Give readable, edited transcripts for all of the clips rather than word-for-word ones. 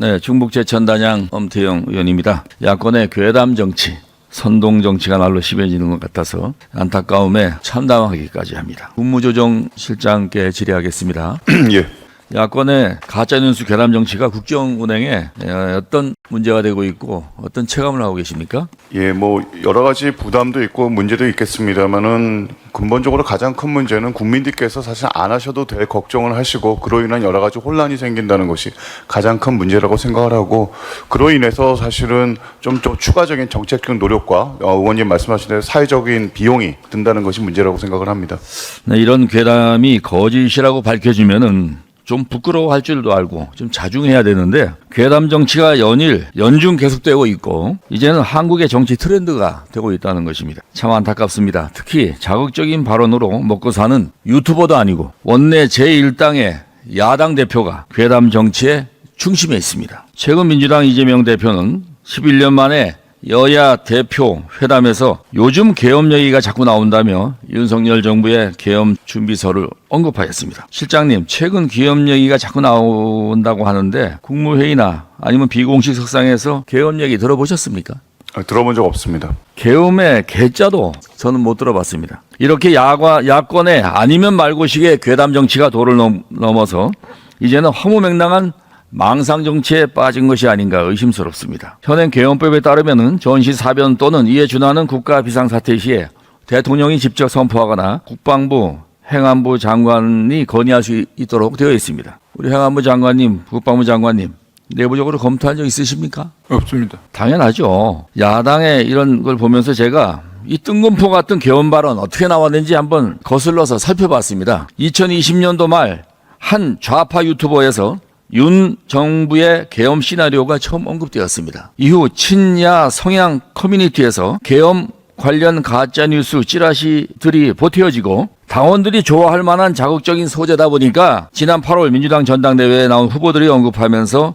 네, 충북제천단양 엄태영 의원입니다. 야권의 괴담 정치, 선동 정치가 날로 심해지는 것 같아서 안타까움에 참담하기까지 합니다. 국무조정실장께 질의하겠습니다. 예. 야권의 가짜뉴스 괴담 정치가 국정 운행에 어떤 문제가 되고 있고 어떤 체감을 하고 계십니까? 예, 뭐 여러 가지 부담도 있고 문제도 있겠습니다만은 근본적으로 가장 큰 문제는 국민들께서 사실 안 하셔도 될 걱정을 하시고 그로 인한 여러 가지 혼란이 생긴다는 것이 가장 큰 문제라고 생각을 하고, 그로 인해서 사실은 좀 추가적인 정책적 노력과 의원님 말씀하신 대로 사회적인 비용이 든다는 것이 문제라고 생각을 합니다. 네, 이런 괴담이 거짓이라고 밝혀지면은 좀 부끄러워할 줄도 알고 좀 자중해야 되는데, 괴담 정치가 연중 계속되고 있고 이제는 한국의 정치 트렌드가 되고 있다는 것입니다. 참 안타깝습니다. 특히 자극적인 발언으로 먹고 사는 유튜버도 아니고 원내 제1당의 야당 대표가 괴담 정치의 중심에 있습니다. 최근 민주당 이재명 대표는 11년 만에 여야 대표 회담에서 요즘 계엄 얘기가 자꾸 나온다며 윤석열 정부의 계엄 준비서를 언급하였습니다. 실장님, 최근 계엄 얘기가 자꾸 나온다고 하는데 국무회의나 아니면 비공식 석상에서 계엄 얘기 들어보셨습니까? 들어본 적 없습니다. 계엄의 계자도 저는 못 들어봤습니다. 이렇게 야권의 아니면 말고식의 괴담 정치가 도를 넘어서 이제는 허무맹랑한 망상 정치에 빠진 것이 아닌가 의심스럽습니다. 현행 계엄법에 따르면은 전시사변 또는 이에 준하는 국가 비상사태 시에 대통령이 직접 선포하거나 국방부, 행안부 장관이 건의할 수 있도록 되어 있습니다. 우리 행안부 장관님, 국방부 장관님, 내부적으로 검토한 적 있으십니까? 없습니다. 당연하죠. 야당의 이런 걸 보면서 제가 이 뜬금포 같은 계엄 발언 어떻게 나왔는지 한번 거슬러서 살펴봤습니다. 2020년도 말 한 좌파 유튜버에서 윤 정부의 계엄 시나리오가 처음 언급되었습니다. 이후 친야 성향 커뮤니티에서 계엄 관련 가짜뉴스 찌라시들이 보태어지고 당원들이 좋아할 만한 자극적인 소재다 보니까 지난 8월 민주당 전당대회에 나온 후보들이 언급하면서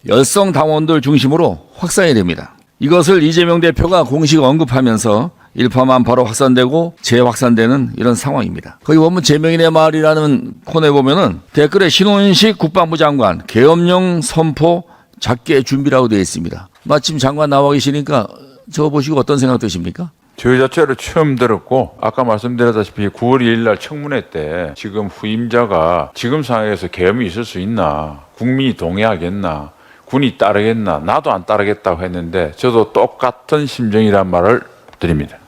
열성 당원들 중심으로 확산이 됩니다. 이것을 이재명 대표가 공식 언급하면서 일파만파로 확산되고 재확산되는 이런 상황입니다. 거기 보면 제명인의 말이라는 코너에 보면은 댓글에 신원식 국방부 장관 계엄령 선포 작게 준비라고 되어 있습니다. 마침 장관 나와 계시니까 저거 보시고 어떤 생각 드십니까? 저희 자체를 처음 들었고, 아까 말씀드렸다시피 9월 2일 날 청문회 때 지금 후임자가 지금 상황에서 계엄이 있을 수 있나, 국민이 동의하겠나, 군이 따르겠나, 나도 안 따르겠다고 했는데 저도 똑같은 심정이란 말을 드립니다.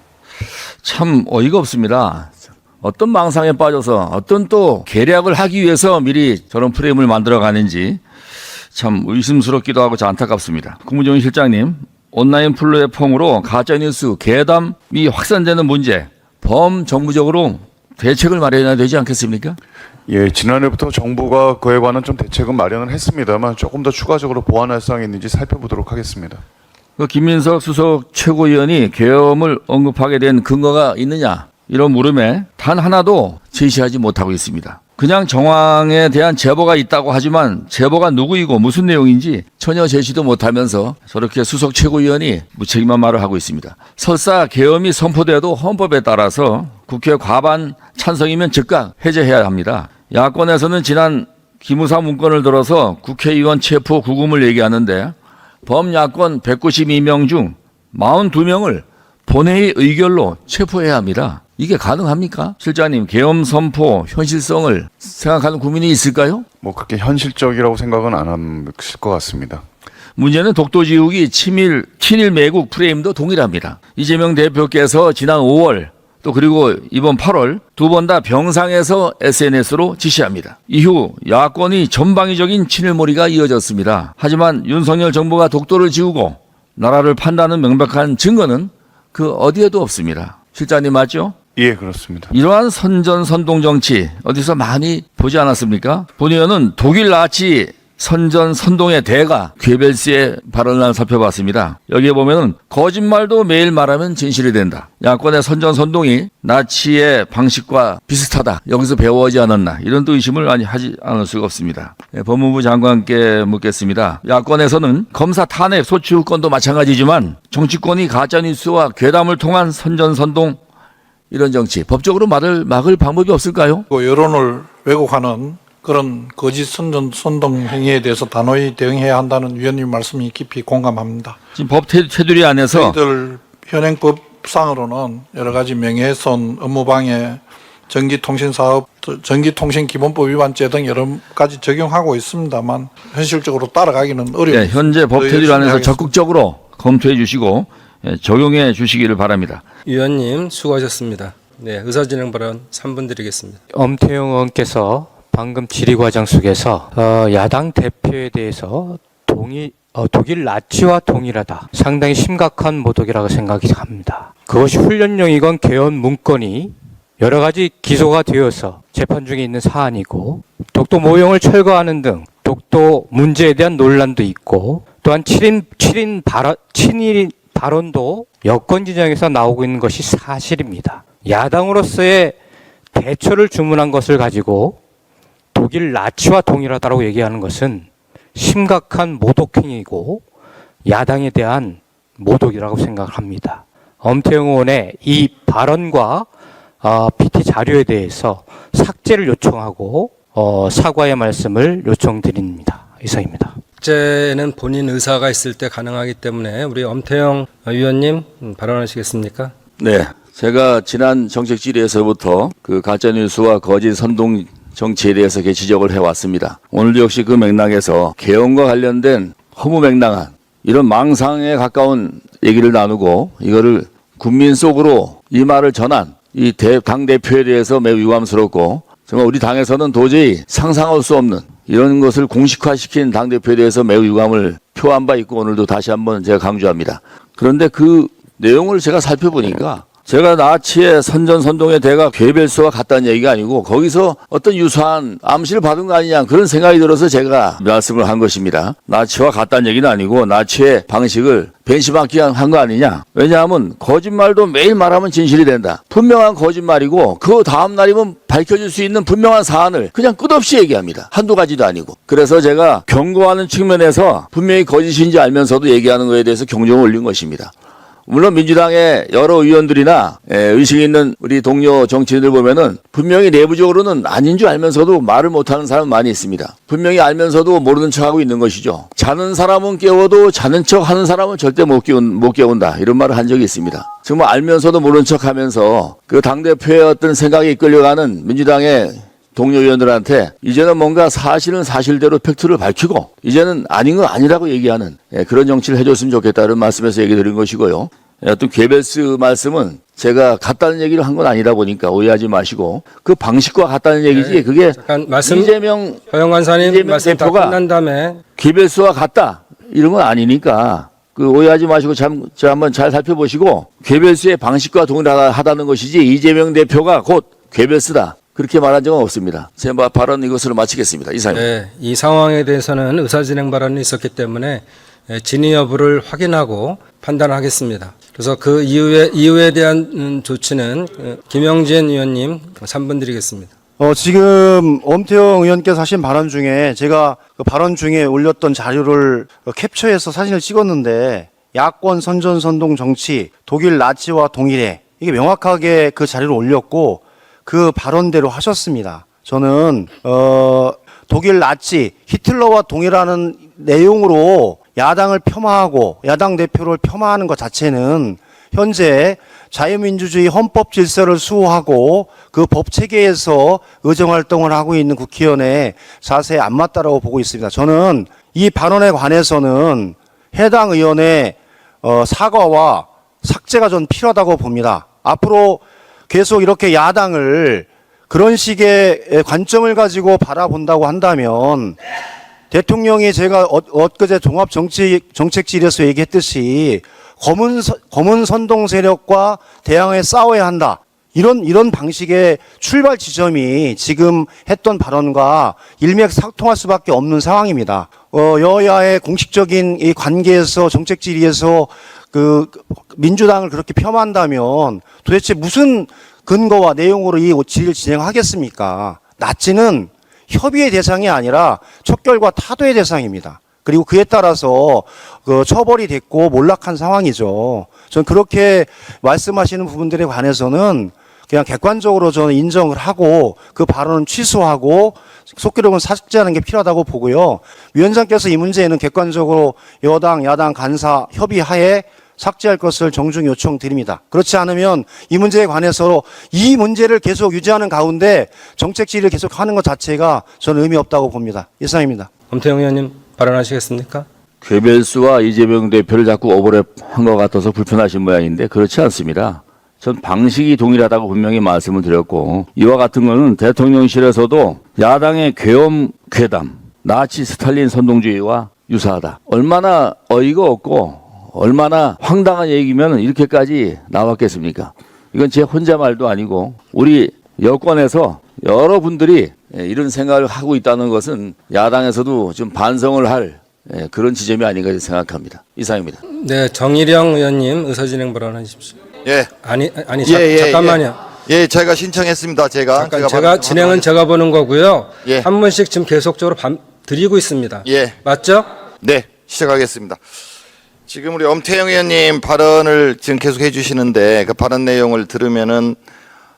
참 어이가 없습니다. 어떤 망상에 빠져서 어떤 또 계략을 하기 위해서 미리 저런 프레임을 만들어 가는지 참 의심스럽기도 하고 안타깝습니다. 국무조정 실장님, 온라인 플랫폼으로 가짜뉴스, 괴담이 확산되는 문제, 범정부적으로 대책을 마련해야 되지 않겠습니까? 예, 지난해부터 정부가 그에 관한 좀 대책은 마련을 했습니다만 조금 더 추가적으로 보완할 사항이 있는지 살펴보도록 하겠습니다. 김민석 수석 최고위원이 계엄을 언급하게 된 근거가 있느냐, 이런 물음에 단 하나도 제시하지 못하고 있습니다. 그냥 정황에 대한 제보가 있다고 하지만 제보가 누구이고 무슨 내용인지 전혀 제시도 못하면서 저렇게 수석 최고위원이 무책임한 말을 하고 있습니다. 설사 계엄이 선포돼도 헌법에 따라서 국회 과반 찬성이면 즉각 해제해야 합니다. 야권에서는 지난 기무사 문건을 들어서 국회의원 체포 구금을 얘기하는데 범야권 192명 중 42명을 본회의 의결로 체포해야 합니다. 이게 가능합니까? 실장님, 계엄 선포 현실성을 생각하는 국민이 있을까요? 뭐 그렇게 현실적이라고 생각은 안 하실 것 같습니다. 문제는 독도지우기 친일 매국 프레임도 동일합니다. 이재명 대표께서 지난 5월 또 그리고 이번 8월 두 번 다 병상에서 SNS로 지시합니다. 이후 야권이 전방위적인 친일몰이가 이어졌습니다. 하지만 윤석열 정부가 독도를 지우고 나라를 판다는 명백한 증거는 그 어디에도 없습니다. 실장님 맞죠? 예, 그렇습니다. 이러한 선전선동 정치 어디서 많이 보지 않았습니까? 본 의원은 독일 나치 선전선동의 대가 괴벨스의 발언을 살펴봤습니다. 여기에 보면은 거짓말도 매일 말하면 진실이 된다. 야권의 선전선동이 나치의 방식과 비슷하다. 여기서 배워오지 않았나. 이런 또 의심을 많이 하지 않을 수가 없습니다. 네, 법무부 장관께 묻겠습니다. 야권에서는 검사 탄핵 소추권도 마찬가지지만 정치권이 가짜뉴스와 괴담을 통한 선전선동 이런 정치 법적으로 막을 방법이 없을까요? 여론을 왜곡하는 그런 거짓 선동 행위에 대해서 단호히 대응해야 한다는 위원님 말씀이 깊이 공감합니다. 지금 법 테두리 안에서 저희들 현행법상으로는 여러 가지 명예훼손, 업무방해, 전기통신사업, 전기통신기본법 위반죄 등 여러 가지 적용하고 있습니다만 현실적으로 따라가기는 어렵습니다. 네, 현재 법 테두리 안에서 적극적으로 검토해 주시고 적용해 주시기를 바랍니다. 위원님 수고하셨습니다. 네, 의사진행 발언 3분 드리겠습니다. 엄태영 의원께서 방금 질의 과정 속에서 야당 대표에 대해서 독일 나치와 동일하다. 상당히 심각한 모독이라고 생각이 합니다. 그것이 훈련용이건 개헌 문건이 여러 가지 기소가 되어서 재판 중에 있는 사안이고 독도 모형을 철거하는 등 독도 문제에 대한 논란도 있고 또한 친일 발언도 여권 진영에서 나오고 있는 것이 사실입니다. 야당으로서의 대처를 주문한 것을 가지고 독일 나치와 동일하다고 얘기하는 것은 심각한 모독행위이고 야당에 대한 모독이라고 생각합니다. 엄태영 의원의 이 발언과 PT 자료에 대해서 삭제를 요청하고 사과의 말씀을 요청드립니다. 이상입니다. 삭제는 본인 의사가 있을 때 가능하기 때문에 우리 엄태영 위원님 발언하시겠습니까? 네, 제가 지난 정책 질의에서부터 그 가짜뉴스와 거짓 선동 정치에 대해서 지적을 해왔습니다. 오늘도 역시 그 맥락에서 개헌과 관련된 허무맹랑한 이런 망상에 가까운 얘기를 나누고 이거를 국민 속으로 이 말을 전한 이 당대표에 대해서 매우 유감스럽고 정말 우리 당에서는 도저히 상상할 수 없는 이런 것을 공식화시킨 당대표에 대해서 매우 유감을 표한 바 있고 오늘도 다시 한번 제가 강조합니다. 그런데 그 내용을 제가 살펴보니까 제가 나치의 선전선동의 대가 괴벨스와 같다는 얘기가 아니고 거기서 어떤 유사한 암시를 받은 거 아니냐 그런 생각이 들어서 제가 말씀을 한 것입니다. 나치와 같다는 얘기는 아니고 나치의 방식을 벤치마킹한 거 아니냐. 왜냐하면 거짓말도 매일 말하면 진실이 된다. 분명한 거짓말이고 그 다음 날이면 밝혀질 수 있는 분명한 사안을 그냥 끝없이 얘기합니다. 한두 가지도 아니고. 그래서 제가 경고하는 측면에서 분명히 거짓인지 알면서도 얘기하는 것에 대해서 경종을 올린 것입니다. 물론 민주당의 여러 의원들이나 의식 있는 우리 동료 정치인들 보면은 분명히 내부적으로는 아닌 줄 알면서도 말을 못하는 사람 많이 있습니다. 분명히 알면서도 모르는 척하고 있는 것이죠. 자는 사람은 깨워도 자는 척하는 사람은 절대 못 깨운다. 이런 말을 한 적이 있습니다. 정말 알면서도 모르는 척하면서 그 당대표의 어떤 생각에 이끌려가는 민주당의 동료 의원들한테 이제는 뭔가 사실은 사실대로 팩트를 밝히고 이제는 아닌 거 아니라고 얘기하는 그런 정치를 해줬으면 좋겠다는 말씀에서 얘기 드린 것이고요. 또 괴벨스 말씀은 제가 같다는 얘기를 한 건 아니다 보니까 오해하지 마시고 그 방식과 같다는 얘기지 그게 잠깐 말씀 이재명 허영 간사님 말씀 다 대표가 끝난 다음에 괴벨스와 같다 이런 건 아니니까 그 오해하지 마시고 한번 잘 살펴보시고 괴벨스의 방식과 동일하다는 것이지 이재명 대표가 곧 괴벨스다. 그렇게 말한 적은 없습니다. 제 발언 이것으로 마치겠습니다. 이상입니다. 네, 이 상황에 대해서는 의사진행 발언이 있었기 때문에 진위 여부를 확인하고 판단하겠습니다. 그래서 그 이후에 대한 조치는 김영진 의원님 3분 드리겠습니다. 지금 엄태영 의원께서 하신 발언 중에 제가 그 발언 중에 올렸던 자료를 캡처해서 사진을 찍었는데 야권 선전선동 정치, 독일 나치와 동일해 이게 명확하게 그 자료를 올렸고 그 발언대로 하셨습니다. 저는 독일 나치, 히틀러와 동일하는 내용으로 야당을 폄하하고 야당 대표를 폄하하는 것 자체는 현재 자유민주주의 헌법 질서를 수호하고 그 법 체계에서 의정활동을 하고 있는 국회의원의 자세에 안 맞다라고 보고 있습니다. 저는 이 발언에 관해서는 해당 의원의 사과와 삭제가 전 필요하다고 봅니다. 앞으로 계속 이렇게 야당을 그런 식의 관점을 가지고 바라본다고 한다면 대통령이 제가 엊그제 종합정책질에서 얘기했듯이 검은 선동 세력과 대항해 싸워야 한다. 이런 방식의 출발 지점이 지금 했던 발언과 일맥상통할 수밖에 없는 상황입니다. 여야의 공식적인 이 관계에서 정책 질의에서 그 민주당을 그렇게 폄하한다면 도대체 무슨 근거와 내용으로 이 질의를 진행하겠습니까? 나치는 협의의 대상이 아니라 척결과 타도의 대상입니다. 그리고 그에 따라서 그 처벌이 됐고 몰락한 상황이죠. 전 그렇게 말씀하시는 부분들에 관해서는 그냥 객관적으로 저는 인정을 하고 그 발언은 취소하고 속기록은 삭제하는 게 필요하다고 보고요. 위원장께서 이 문제에는 객관적으로 여당, 야당 간사 협의하에 삭제할 것을 정중히 요청드립니다. 그렇지 않으면 이 문제에 관해서 이 문제를 계속 유지하는 가운데 정책 질의를 계속하는 것 자체가 저는 의미 없다고 봅니다. 이상입니다. 엄태영 의원님 발언하시겠습니까? 괴벨스와 이재명 대표를 자꾸 오버랩한 것 같아서 불편하신 모양인데 그렇지 않습니다. 전 방식이 동일하다고 분명히 말씀을 드렸고 이와 같은 거는 대통령실에서도 야당의 괴엄 괴담, 나치 스탈린 선동주의와 유사하다. 얼마나 어이가 없고 얼마나 황당한 얘기면 이렇게까지 나왔겠습니까? 이건 제 혼자 말도 아니고 우리 여권에서 여러분들이 이런 생각을 하고 있다는 것은 야당에서도 좀 반성을 할 그런 지점이 아닌가 생각합니다. 이상입니다. 네, 정일영 의원님 의사진행 발언하십시오. 예. 잠깐만요. 예, 제가 신청했습니다. 제가 진행은 제가 보는 거고요. 예. 한 분씩 지금 계속적으로 드리고 있습니다. 예. 맞죠? 네, 시작하겠습니다. 지금 우리 엄태영 의원님 발언을 지금 계속 해주시는데 그 발언 내용을 들으면은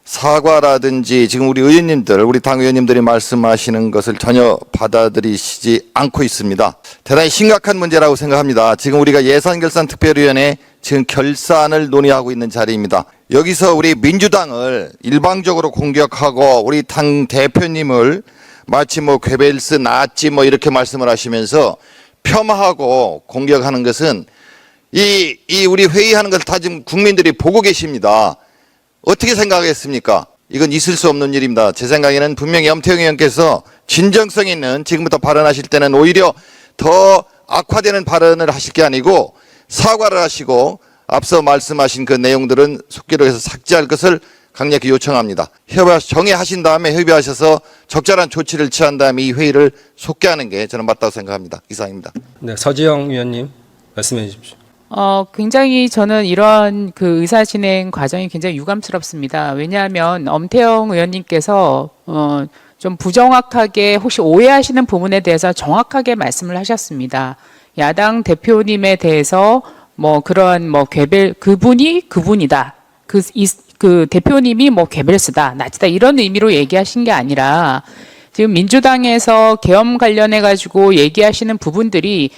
사과라든지 지금 우리 의원님들, 우리 당 의원님들이 말씀하시는 것을 전혀 받아들이시지 않고 있습니다. 대단히 심각한 문제라고 생각합니다. 지금 우리가 예산결산특별위원회 지금 결산을 논의하고 있는 자리입니다. 여기서 우리 민주당을 일방적으로 공격하고 우리 당 대표님을 마치 뭐 괴벨스 나치 뭐 이렇게 말씀을 하시면서 폄하하고 공격하는 것은 이 우리 회의하는 것을 다 지금 국민들이 보고 계십니다. 어떻게 생각하겠습니까? 이건 있을 수 없는 일입니다. 제 생각에는 분명히 엄태영 의원께서 진정성 있는 지금부터 발언하실 때는 오히려 더 악화되는 발언을 하실 게 아니고 사과를 하시고 앞서 말씀하신 그 내용들은 속기록에서 삭제할 것을 강력히 요청합니다. 정의하신 다음에 협의하셔서 적절한 조치를 취한 다음에 이 회의를 속개하는 게 저는 맞다고 생각합니다. 이상입니다. 네, 서지영 의원님 말씀해 주십시오. 굉장히 저는 이런 그 의사 진행 과정이 굉장히 유감스럽습니다. 왜냐하면 엄태영 의원님께서 좀 부정확하게 혹시 오해하시는 부분에 대해서 정확하게 말씀을 하셨습니다. 야당 대표님에 대해서 뭐 그런 뭐 그분이다. 그 대표님이 뭐 괴벨스다, 나치다 이런 의미로 얘기하신 게 아니라 지금 민주당에서 계엄 관련해 가지고 얘기하시는 부분들이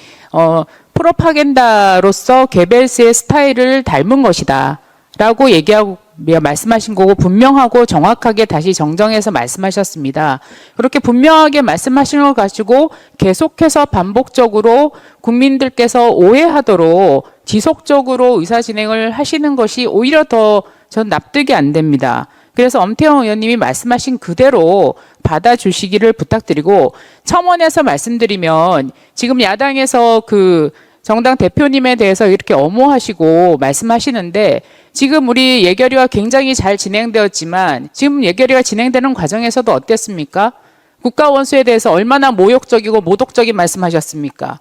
프로파간다로서 괴벨스의 스타일을 닮은 것이다라고 얘기하고 말씀하신 거고 분명하고 정확하게 다시 정정해서 말씀하셨습니다. 그렇게 분명하게 말씀하신 걸 가지고 계속해서 반복적으로 국민들께서 오해하도록 지속적으로 의사진행을 하시는 것이 오히려 더 전 납득이 안 됩니다. 그래서 엄태영 의원님이 말씀하신 그대로 받아주시기를 부탁드리고 첨언해서 말씀드리면 지금 야당에서 그 정당 대표님에 대해서 이렇게 엄호하시고 말씀하시는데 지금 우리 예결위가 굉장히 잘 진행되었지만 지금 예결위가 진행되는 과정에서도 어땠습니까? 국가원수에 대해서 얼마나 모욕적이고 모독적인 말씀하셨습니까?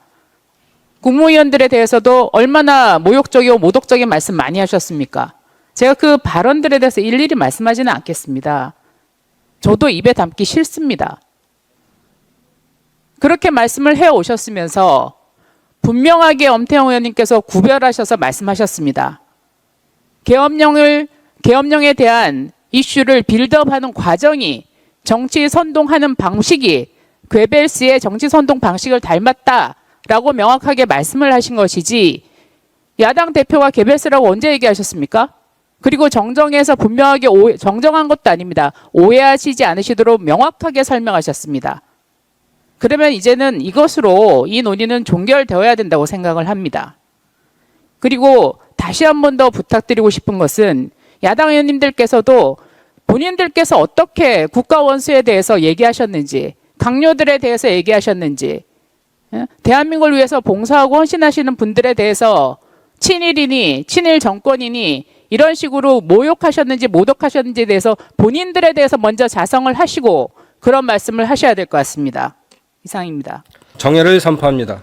국무위원들에 대해서도 얼마나 모욕적이고 모독적인 말씀 많이 하셨습니까? 제가 그 발언들에 대해서 일일이 말씀하지는 않겠습니다. 저도 입에 담기 싫습니다. 그렇게 말씀을 해오셨으면서 분명하게 엄태영 의원님께서 구별하셔서 말씀하셨습니다. 계엄령에 대한 이슈를 빌드업하는 과정이 정치 선동하는 방식이 괴벨스의 정치 선동 방식을 닮았다라고 명확하게 말씀을 하신 것이지 야당 대표가 괴벨스라고 언제 얘기하셨습니까? 그리고 정정해서 분명하게 정정한 것도 아닙니다. 오해하시지 않으시도록 명확하게 설명하셨습니다. 그러면 이제는 이것으로 이 논의는 종결되어야 된다고 생각을 합니다. 그리고 다시 한 번 더 부탁드리고 싶은 것은 야당 의원님들께서도 본인들께서 어떻게 국가원수에 대해서 얘기하셨는지, 강요들에 대해서 얘기하셨는지, 대한민국을 위해서 봉사하고 헌신하시는 분들에 대해서 친일이니 친일 정권이니 이런 식으로 모욕하셨는지 모독하셨는지에 대해서 본인들에 대해서 먼저 자성을 하시고 그런 말씀을 하셔야 될 것 같습니다. 이상입니다. 정회를 선포합니다.